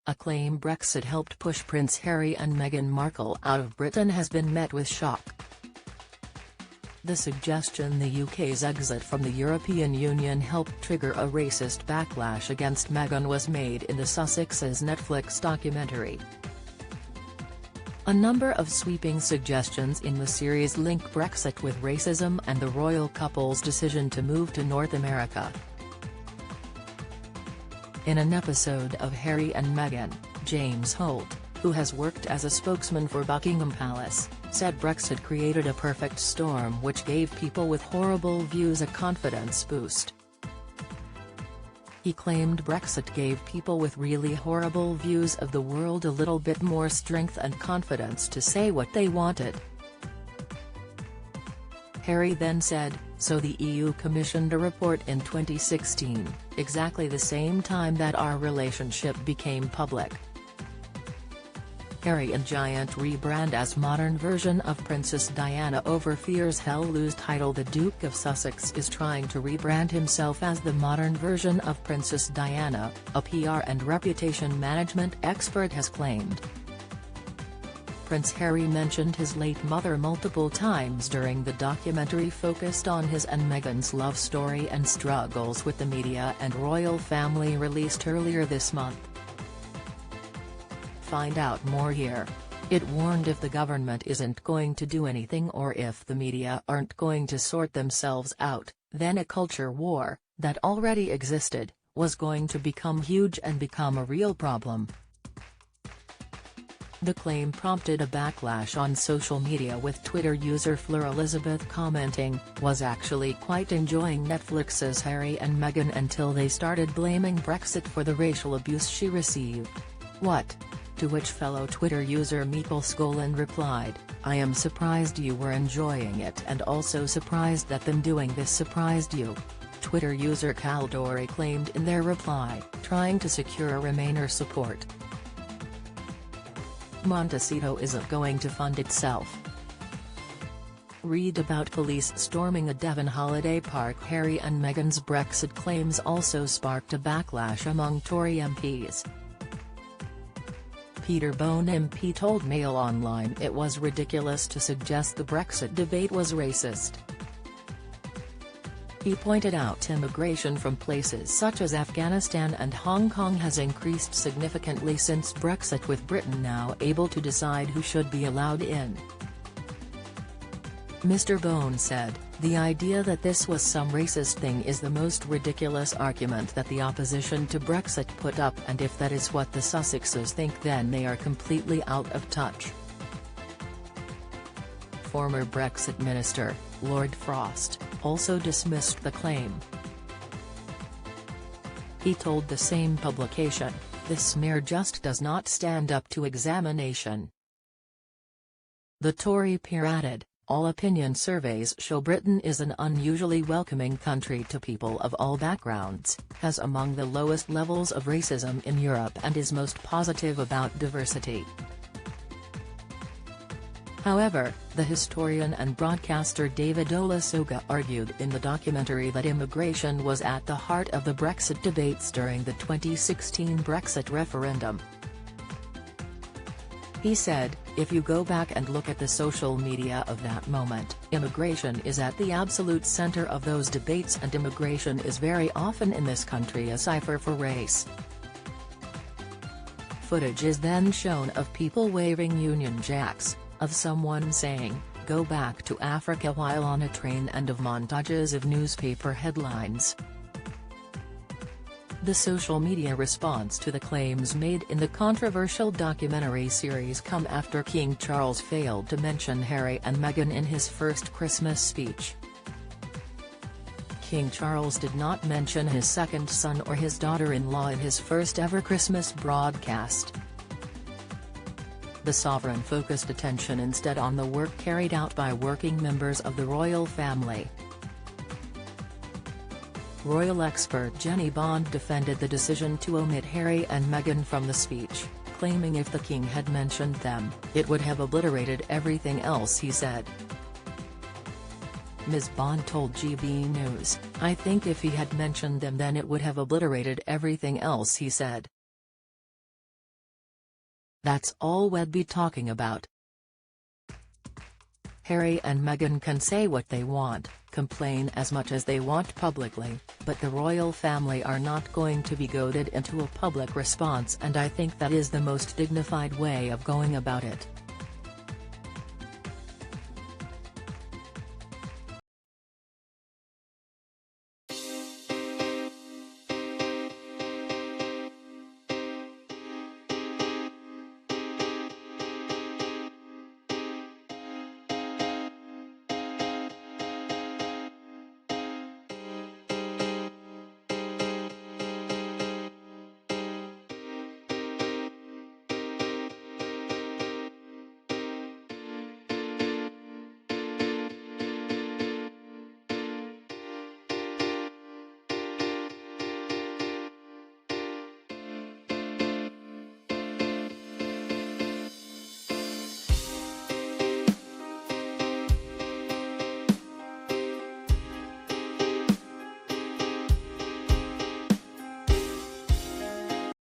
a claim Brexit helped push Prince Harry and Meghan Markle out of Britain has been met with shock. The suggestion the UK's exit from the European Union helped trigger a racist backlash against Meghan was made in the Sussexes' Netflix documentary. A number of sweeping suggestions in the series link Brexit with racism and the royal couple's decision to move to North America. In an episode of Harry and Meghan, James Holt, who has worked as a spokesman for Buckingham Palace, said Brexit created a perfect storm which gave people with horrible views a confidence boost. He claimed Brexit gave people with really horrible views of the world a little bit more strength and confidence to say what they wanted. Harry then said, "So the EU commissioned a report in 2016, exactly the same time that our relationship became public." Harry and giant rebrand as modern version of Princess Diana over fears he'll lose title. The Duke of Sussex is trying to rebrand himself as the modern version of Princess Diana, a PR and reputation management expert has claimed. Prince Harry mentioned his late mother multiple times during the documentary focused on his and Meghan's love story and struggles with the media and royal family, released earlier this month. Find out more here. It warned if the government isn't going to do anything or if the media aren't going to sort themselves out, then a culture war, that already existed, was going to become huge and become a real problem. The claim prompted a backlash on social media, with Twitter user Fleur Elizabeth commenting, "Was actually quite enjoying Netflix's Harry and Meghan until they started blaming Brexit for the racial abuse she received. What?" To which fellow Twitter user Michael Skolin replied, "I am surprised you were enjoying it and also surprised that them doing this surprised you." Twitter user Caldori claimed in their reply, trying to secure Remainer support. Montecito isn't going to fund itself. Read about police storming a Devon holiday park. Harry and Meghan's Brexit claims also sparked a backlash among Tory MPs. Peter Bone MP told Mail Online it was ridiculous to suggest the Brexit debate was racist. He pointed out immigration from places such as Afghanistan and Hong Kong has increased significantly since Brexit, with Britain now able to decide who should be allowed in. Mr. Bone said, "The idea that this was some racist thing is the most ridiculous argument that the opposition to Brexit put up, and if that is what the Sussexes think, then they are completely out of touch." Former Brexit Minister, Lord Frost, also dismissed the claim. He told the same publication, "This smear just does not stand up to examination." The Tory peer added, "All opinion surveys show Britain is an unusually welcoming country to people of all backgrounds, has among the lowest levels of racism in Europe and is most positive about diversity." However, the historian and broadcaster David Olusoga argued in the documentary that immigration was at the heart of the Brexit debates during the 2016 Brexit referendum. He said, "If you go back and look at the social media of that moment, immigration is at the absolute center of those debates, and immigration is very often in this country a cipher for race." Footage is then shown of people waving Union Jacks, of someone saying, "Go back to Africa" while on a train, and of montages of newspaper headlines. The social media response to the claims made in the controversial documentary series come after King Charles failed to mention Harry and Meghan in his first Christmas speech. King Charles did not mention his second son or his daughter-in-law in his first ever Christmas broadcast. The sovereign focused attention instead on the work carried out by working members of the royal family. Royal expert Jenny Bond defended the decision to omit Harry and Meghan from the speech, claiming if the king had mentioned them, it would have obliterated everything else he said. Ms. Bond told GB News, "I think if he had mentioned them then it would have obliterated everything else he said." That's all we'd be talking about. Harry and Meghan can say what they want, complain as much as they want publicly, but the royal family are not going to be goaded into a public response, and I think that is the most dignified way of going about it.